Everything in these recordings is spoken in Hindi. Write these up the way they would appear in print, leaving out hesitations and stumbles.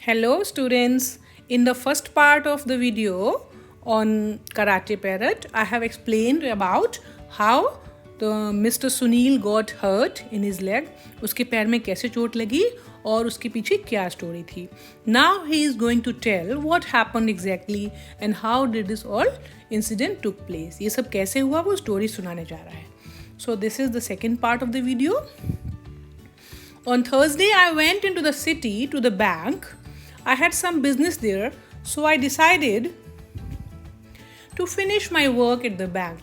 Hello students, in the first part of the video on Karate Parrot, I have explained about how the Mr. Sunil got hurt in his leg. उसके पैर में कैसे चोट लगी और उसके पीछे क्या स्टोरी थी. Now he is going to tell what happened exactly and how did this all incident took place. ये सब कैसे हुआ वो स्टोरी सुनाने जा रहा है. So this is the second part of the video. On Thursday, I went into the city to the bank. I had some business there, so I decided to finish my work at the bank,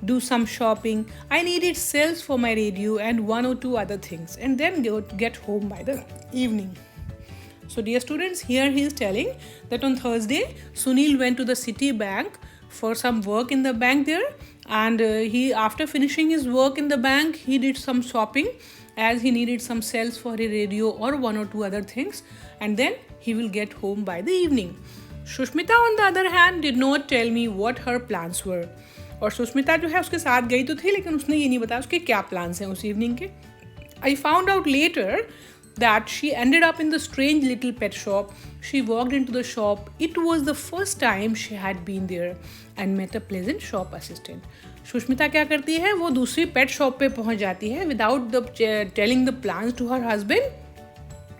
do some shopping. I needed cells for my radio and one or two other things, and then get home by the evening. So, dear students, here he is telling that on Thursday, Sunil went to the city bank for some work in the bank there, and after finishing his work in the bank, he did some shopping as he needed some cells for a radio or one or two other things, and then he will get home by the evening. Sushmita on the other hand did not tell me what her plans were. और सुष्मिता जो है उसके साथ गई तो थी लेकिन उसने ये नहीं बताया उसके क्या प्लान्स हैं उस इवनिंग के. I found out later that she ended up in the strange little pet shop. She walked into the shop. It was the first time she had been there and met a pleasant shop assistant. Sushmita क्या करती है वो दूसरी पेट शॉप पे पहुंच जाती है without the telling the plans to her husband.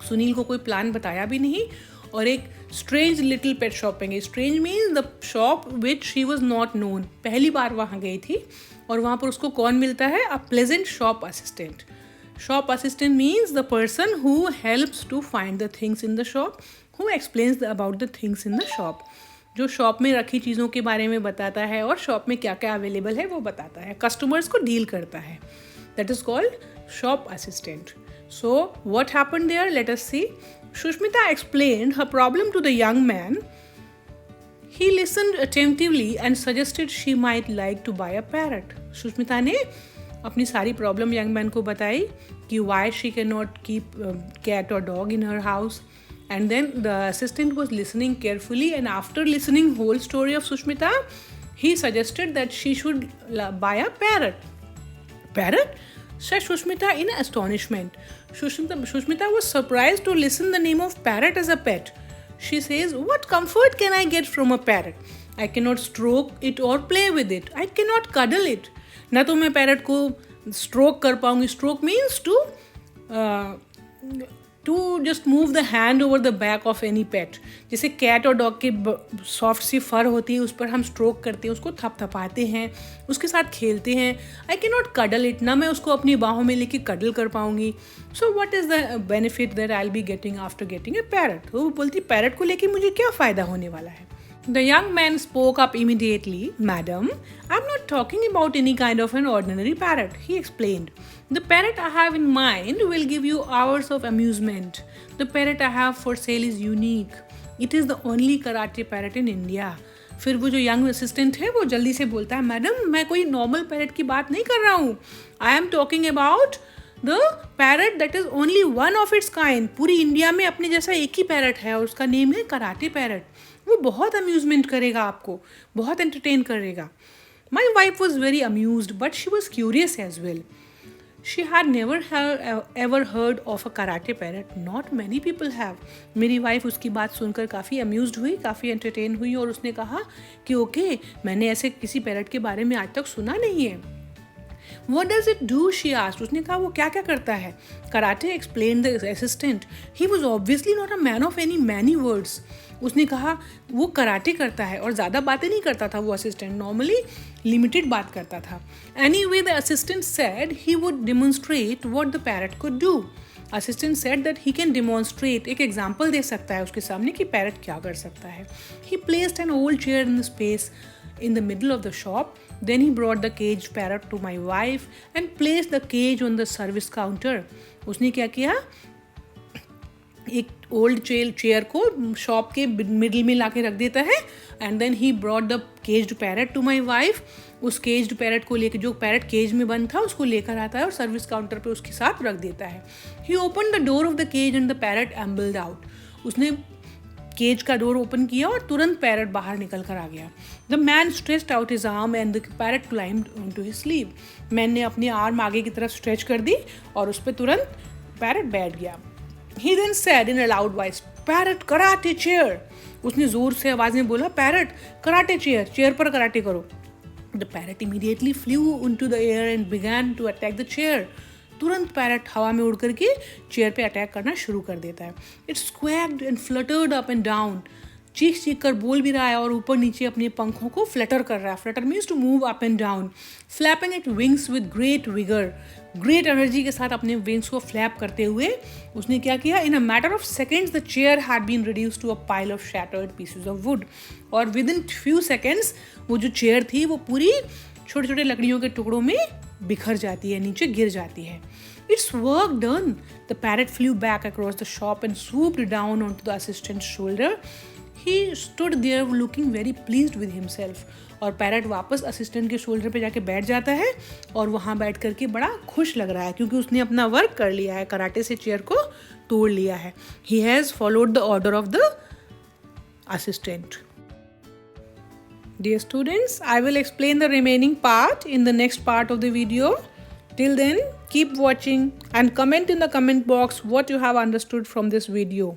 Sunil को कोई प्लान बताया भी नहीं और एक स्ट्रेंज लिटिल पेट शॉपिंग है. Strange means the shop which she was not known. पहली बार वहाँ गई थी और वहाँ पर उसको कौन मिलता है? A pleasant shop assistant. Shop assistant means the person who helps to find the things in the shop, who explains about the things in the shop. जो शॉप में रखी चीज़ों के बारे में बताता है और शॉप में क्या क्या अवेलेबल है वो बताता है, कस्टमर्स को डील करता है. That is called shop assistant. So what happened there? Let us see. Sushmita explained her problem to the young man. He listened attentively and suggested she might like to buy a parrot. Sushmita ने अपनी सारी प्रॉब्लम यंग मैन को बताई कि why she can not keep cat और dog in her house. And then the assistant was listening carefully and after listening whole story of Sushmita he suggested that she should buy a parrot. Parrot? said Sushmita in astonishment. Sushmita was surprised to listen the name of parrot as a pet. She says, "What comfort can I get from a parrot? I cannot stroke it or play with it. I cannot cuddle it." ना तो मैं पैरट को स्ट्रोक कर पाऊंगी. Stroke means to just move the hand over the back of any pet. जैसे कैट और डॉग के सॉफ्ट सी फर होती है उस पर हम स्ट्रोक करते हैं, उसको थपथपाते हैं, उसके साथ खेलते हैं. I can not cuddle it. ना मैं उसको अपनी बाहों में लेके कडल कर पाऊंगी. So what is the benefit that I will be getting after getting a parrot. वो बोलती पैरट को लेके मुझे क्या फ़ायदा होने वाला है. The young man spoke up immediately. "Madam, I'm not talking about any kind of an ordinary parrot," he explained. "The parrot I have in mind will give you hours of amusement. The parrot I have for sale is unique. It is the only karate parrot in India." फिर वो जो यंग असिस्टेंट है वो जल्दी से बोलता है, मैडम मैं कोई नॉर्मल पैरट की बात नहीं कर रहा हूँ. I am talking about the parrot that is only one of its kind. पूरी इंडिया में अपने जैसा एक ही पैरट है और उसका नेम है कराटे पैरट. वो बहुत अम्यूजमेंट करेगा आपको, बहुत एंटरटेन करेगा. My wife was very amused but she was curious as well. She had never ever heard of a karate parrot. Not many people have. मेरी वाइफ उसकी बात सुनकर काफ़ी अम्यूज्ड हुई, काफ़ी एंटरटेन हुई और उसने कहा कि ओके मैंने ऐसे किसी पैरट के बारे में आज तक सुना नहीं है. What does it do? She asked. उसने कहा वो क्या क्या करता है. Karate explained the assistant. He was obviously not a man of any many words. उसने कहा वो कराटे करता है और ज़्यादा बातें नहीं करता था वो असिस्टेंट. नॉर्मली लिमिटेड बात करता था. Anyway, the assistant said he would demonstrate what the parrot could do. Assistant said that he can demonstrate. एक एग्जाम्पल दे सकता है उसके सामने कि पैरट क्या कर सकता है. He placed an old chair in the space in the middle of the shop. Then he brought the caged parrot to my wife and placed the cage on the service counter. उसने क्या किया, एक ओल्ड चेयर को शॉप के मिडिल में लाके रख देता है. And then he brought the caged parrot to my wife. उस केज्ड पैरट को लेकर, जो पैरट केज में बंद था उसको लेकर आता है और सर्विस काउंटर पे उसके साथ रख देता है. He open the door of the cage and the parrot ambled out. उसने केज का डोर ओपन किया और तुरंत पैरट बाहर निकल कर आ गया. The man stretched out his arm and the parrot climbed onto his sleeve. Man ने अपनी आर्म आगे की तरफ स्ट्रेच कर दी और उस पर तुरंत पैरट बैठ गया. He then said in a loud voice, parrot karate chair. उसने जोर से आवाज में बोला, पैरट कराटे चेयर, चेयर पर कराटे करो। The parrot immediately flew into the air and began to attack the chair. तुरंत पैरट हवा में उड़ करके चेयर पे अटैक करना शुरू कर देता है। It squawked and fluttered up and down. चीख चीख कर बोल भी रहा है और ऊपर नीचे अपने पंखों को फ्लटर कर रहा है। Flutter means to move up and down. Flapping it wings with great vigour. Great energy के साथ अपने विंग्स को फ्लैप करते हुए उसने क्या किया, in a matter of seconds the chair had been reduce to a pile of shattered pieces of wood. और विद इन फ्यू सेकेंड्स वो जो चेयर थी वो पूरी छोटे छोटे लकड़ियों के टुकड़ों में बिखर जाती है, नीचे गिर जाती है। It's work done. The parrot flew back across the shop and swooped down onto the assistant's shoulder. He stood there looking very pleased with himself. और पैरट वापस असिस्टेंट के शोल्डर पे जाके बैठ जाता है और वहाँ बैठ करके बड़ा खुश लग रहा है क्योंकि उसने अपना वर्क कर लिया है, कराटे से चेयर को तोड़ लिया है। He has followed the order of the assistant. Dear students, I will explain the remaining part in the next part of the video. Till then, keep watching and comment in the comment box what you have understood from this video.